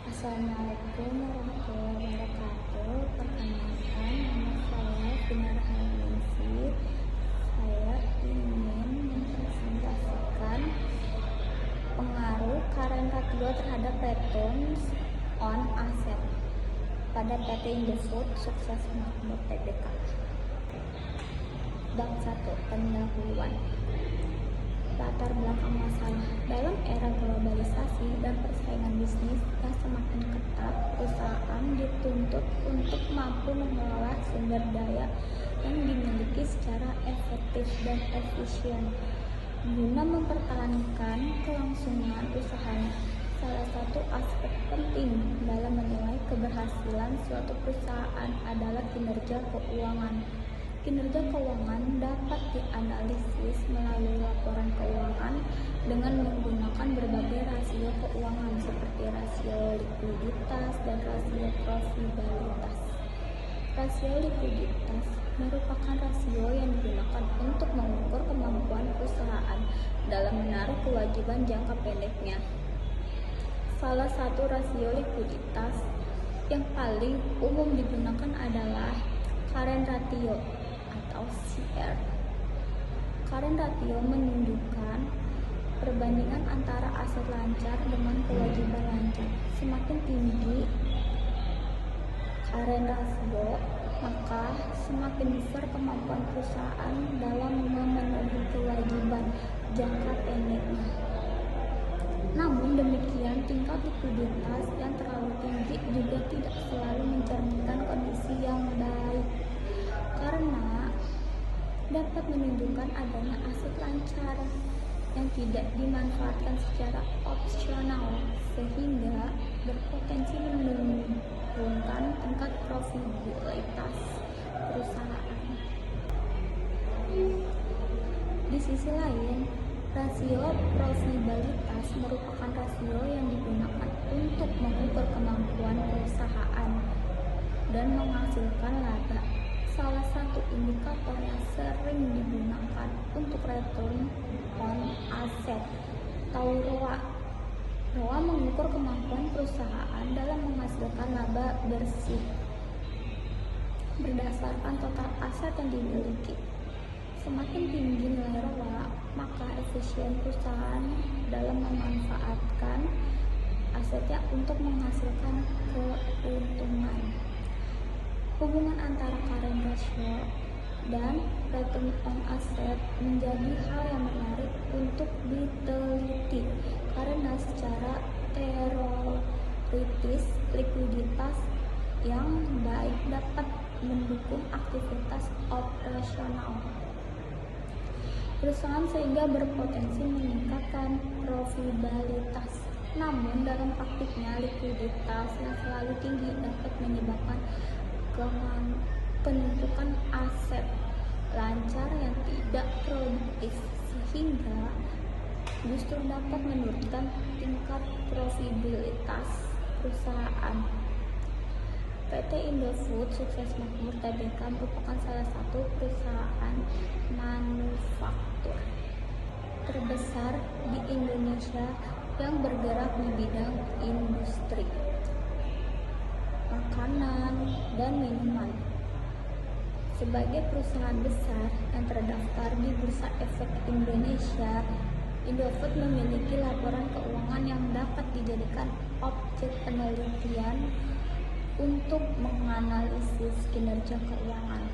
Assalamualaikum warahmatullahi wabarakatuh. Perkenalkan, nama saya Sinar Hayaningsi. Saya ingin mempresentasikan pengaruh current ratio terhadap returns on asset pada PT Indofood Sukses Makmur Tbk. Bab 1. Pendahuluan. Latar belakang masalah. Dalam era globalisasi dan persaingan bisnis yang semakin ketat, perusahaan dituntut untuk mampu mengelola sumber daya yang dimiliki secara efektif dan efisien guna mempertahankan kelangsungan usahanya. Salah satu aspek penting dalam menilai keberhasilan suatu perusahaan adalah kinerja keuangan. Kinerja keuangan dapat dianalisis melalui laporan keuangan dengan menggunakan berbagai rasio keuangan seperti rasio likuiditas dan rasio profitabilitas. Rasio likuiditas merupakan rasio yang digunakan untuk mengukur kemampuan perusahaan dalam menarik kewajiban jangka pendeknya. Salah satu rasio likuiditas yang paling umum digunakan adalah current ratio atau CR. Current ratio menunjukkan perbandingan antara aset lancar dengan kewajiban lancar. Semakin tinggi current ratio, maka semakin besar kemampuan perusahaan dalam memenuhi kewajiban jangka pendeknya. Namun demikian, tingkat likuiditas yang terlalu tinggi juga tidak selalu mencerminkan kondisi yang baik, karena dapat menunjukkan adanya aset lancar yang tidak dimanfaatkan secara opsional sehingga berpotensi menurunkan tingkat profitabilitas perusahaan. Di sisi lain, rasio profitabilitas merupakan rasio yang digunakan untuk mengukur kemampuan perusahaan dan menghasilkan laba. Salah satu indikator yang sering digunakan untuk return on asset atau ROA. ROA mengukur kemampuan perusahaan dalam menghasilkan laba bersih berdasarkan total aset yang dimiliki. Semakin tinggi nilai ROA, maka efisien perusahaan dalam memanfaatkan asetnya untuk menghasilkan keuntungan. Hubungan antara current ratio dan return on asset menjadi hal yang menarik untuk diteliti karena secara teoritis likuiditas yang baik dapat mendukung aktivitas operasional perusahaan sehingga berpotensi meningkatkan profitabilitas. Namun dalam praktiknya likuiditas yang selalu tinggi dapat menyebabkan penuntukan aset lancar yang tidak produktif sehingga justru dapat menurunkan tingkat profitabilitas perusahaan. PT Indofood Sukses Makmur Tbk merupakan salah satu perusahaan manufaktur terbesar di Indonesia yang bergerak di bidang industri makanan dan minuman. Sebagai perusahaan besar yang terdaftar di Bursa Efek Indonesia, Indofood memiliki laporan keuangan yang dapat dijadikan objek penelitian untuk menganalisis kinerja keuangan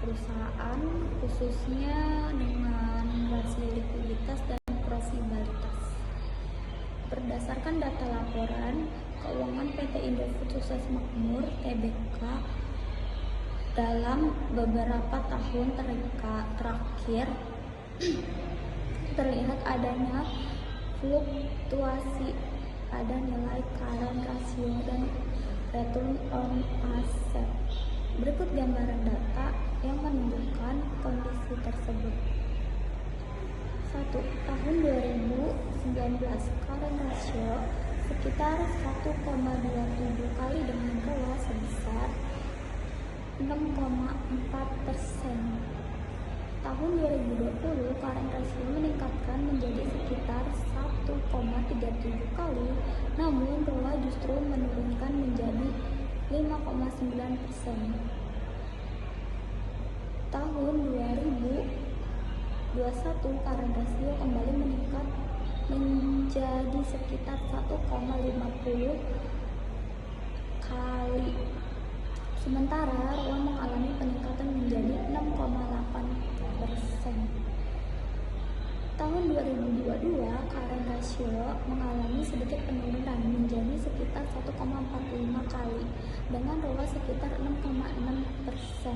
perusahaan, khususnya dengan rasio likuiditas dan profitabilitas. Berdasarkan data laporan keuangan PT Indofood Sukses Makmur Tbk dalam beberapa tahun terakhir terlihat adanya fluktuasi pada nilai current ratio dan return on asset. Berikut gambaran data yang menunjukkan kondisi tersebut. 1. Tahun 2019 current ratio sekitar 1,27 kali dengan ROA sebesar 6,4%. Tahun 2020 current ratio meningkatkan menjadi sekitar 1,37 kali, namun ROA justru menurunkan menjadi 5,9%. Tahun 2021 current ratio kembali meningkat menjadi sekitar 1,50 kali. Sementara ROA mengalami peningkatan menjadi 6,8%. Tahun 2022 current ratio mengalami sedikit penurunan menjadi sekitar 1,45 kali dengan ROA sekitar 6,6%.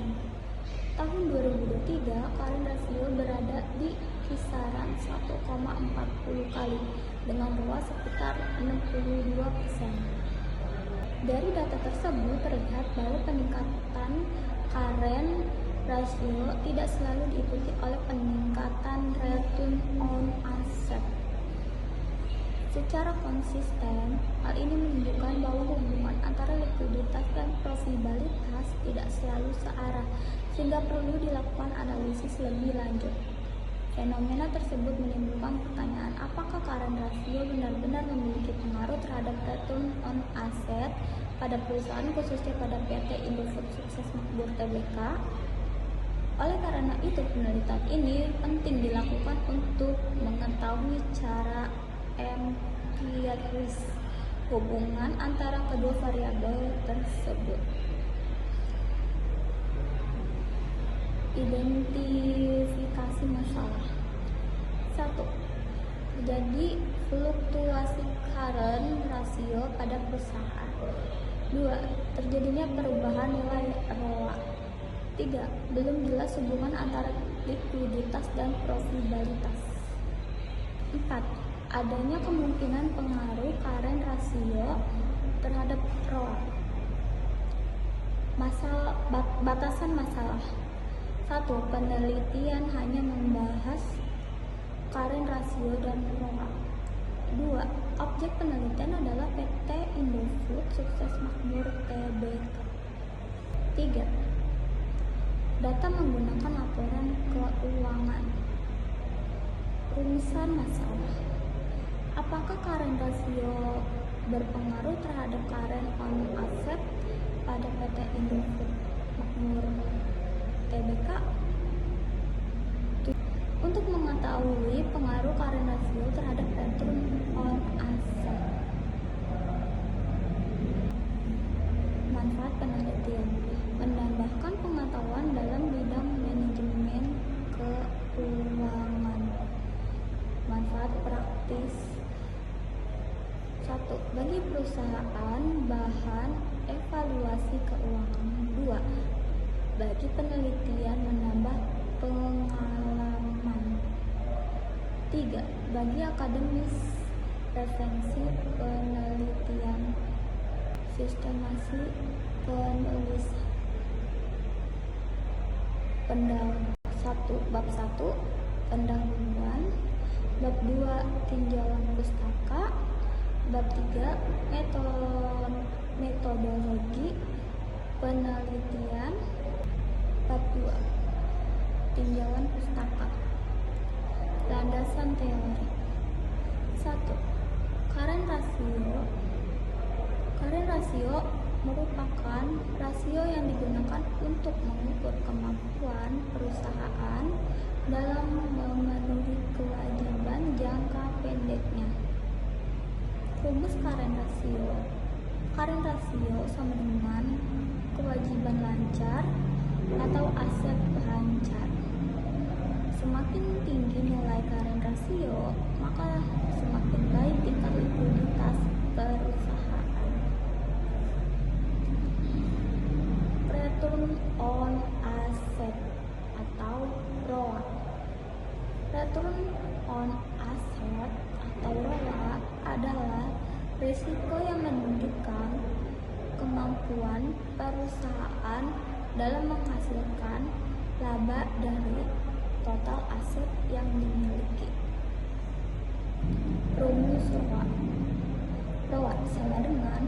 Tahun 2023 current ratio berada di kisaran 1,40 kali dengan ROA sekitar 62%. Dari data tersebut terlihat bahwa peningkatan current rasio tidak selalu diikuti oleh peningkatan return on asset. Secara konsisten, hal ini menunjukkan bahwa hubungan antara likuiditas dan profitabilitas tidak selalu searah, sehingga perlu dilakukan analisis lebih lanjut. Fenomena tersebut menimbulkan pertanyaan, apakah current ratio benar-benar memiliki pengaruh terhadap return on asset pada perusahaan, khususnya pada PT Indofood Sukses Makmur Tbk. Oleh karena itu, penelitian ini penting dilakukan untuk mengetahui cara empiris hubungan antara kedua variabel tersebut. Identifikasi masalah. 1. Terjadi fluktuasi current rasio pada perusahaan. 2. Terjadinya perubahan nilai ROA. 3. Belum jelas hubungan antara likuiditas dan profitabilitas. 4. Adanya kemungkinan pengaruh current rasio terhadap ROA. Batasan masalah. 1. Penelitian hanya membahas current rasio dan ROA. 2. Objek penelitian adalah PT Indofood Sukses Makmur Tbk. 3. Data menggunakan laporan keuangan. Rumusan masalah. Apakah current rasio berpengaruh terhadap current on asset pada PT Indofood Makmur Tbk? Untuk mengetahui pengaruh current ratio terhadap return on asset. Manfaat penelitian: menambahkan pengetahuan dalam bidang manajemen keuangan. Manfaat praktis: 1. Bagi perusahaan bahan evaluasi keuangan. 2. Bagi penelitian menambah pengalaman. 3. Bagi akademis referensi penelitian. Sistemasi penulisan. Bab 1 pendahuluan. Bab 2 tinjauan pustaka. Bab 3 metodologi penelitian. Bab 2 tinjauan pustaka. Landasan teori. 1. Current ratio merupakan rasio yang digunakan untuk mengukur kemampuan perusahaan dalam memenuhi kewajiban jangka pendeknya. Rumus current ratio. Current ratio sama dengan kewajiban lancar atau aset lancar. Semakin tinggi nilai current ratio, maka semakin baik tingkat likuiditas perusahaan. Return on asset atau ROA. Return on asset atau ROA adalah risiko yang menunjukkan kemampuan perusahaan dalam menghasilkan laba dari total aset yang dimiliki. Rumus ROA. ROA sama dengan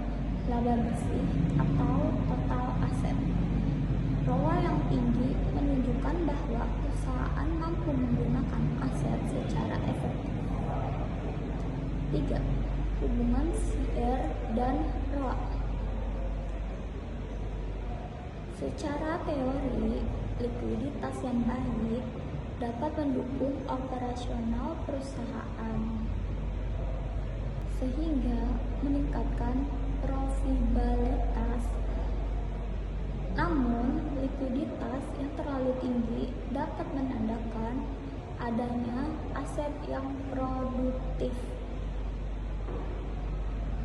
laba bersih atau total aset. ROA yang tinggi menunjukkan bahwa perusahaan mampu menggunakan aset secara efektif. 3. Hubungan CR dan ROA. Secara teori, likuiditas yang baik dapat mendukung operasional perusahaan sehingga meningkatkan profitabilitas. Namun, likuiditas yang terlalu tinggi dapat menandakan adanya aset yang produktif.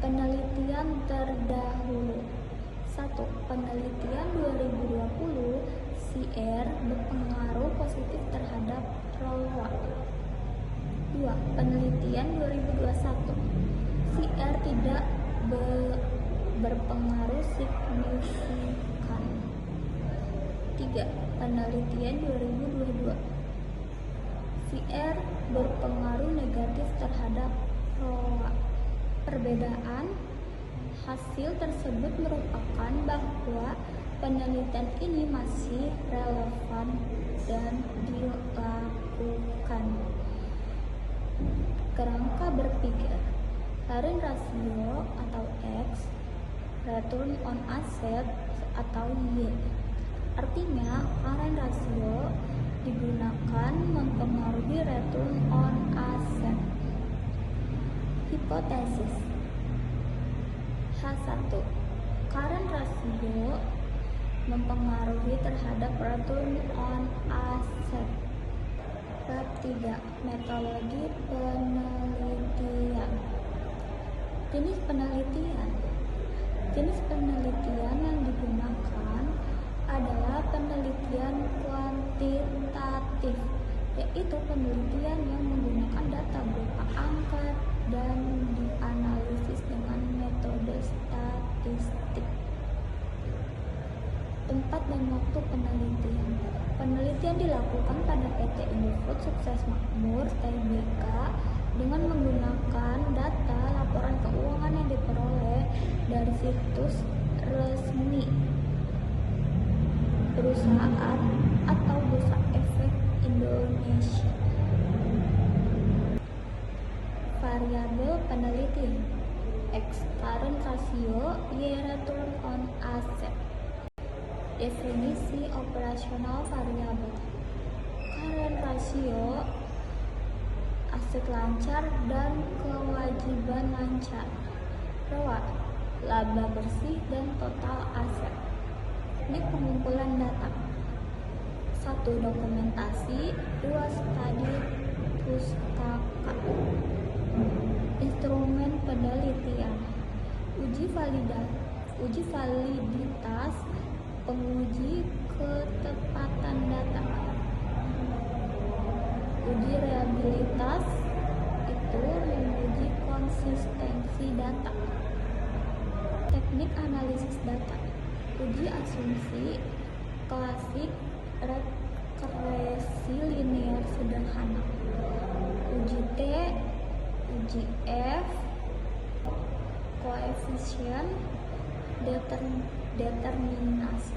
Penelitian terdahulu. 1. Penelitian 2020 CR berpengaruh positif terhadap ROA. 2. Penelitian 2021 CR tidak berpengaruh signifikan. 3. Penelitian 2022 CR berpengaruh negatif terhadap ROA. Perbedaan hasil tersebut merupakan bahwa penelitian ini masih relevan dan dilakukan. Kerangka berpikir current ratio atau X, return on asset atau Y. Artinya, current ratio digunakan mempengaruhi return on asset. Hipotesis H1. Current ratio mempengaruhi terhadap return on asset. Bab 3. Metodologi penelitian. Jenis penelitian. Jenis penelitian yang digunakan adalah penelitian kuantitatif, yaitu penelitian yang menggunakan data berupa angka dan dianalisis dengan metode statistik. Tempat dan waktu penelitian. Penelitian dilakukan pada PT Indofood Sukses Makmur Tbk dengan menggunakan data laporan keuangan yang diperoleh dari situs resmi perusahaan atau Bursa Efek Indonesia. Variabel penelitian X current ratio, Y return on asset. Definisi operasional variabel. Current ratio aset lancar dan kewajiban lancar. ROA laba bersih dan total aset. Teknik pengumpulan data. 1. Dokumentasi. 2. Studi pustaka. Instrumen penelitian. Uji validitas, penguji ketepatan data. Uji reliabilitas itu menguji konsistensi data. Teknik analisis data. Uji asumsi klasik, regresi linear sederhana. Uji T, uji F, koefisien, determinasi.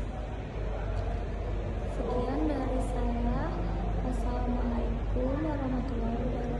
Sekian dari saya. Wassalamualaikum warahmatullahi wabarakatuh.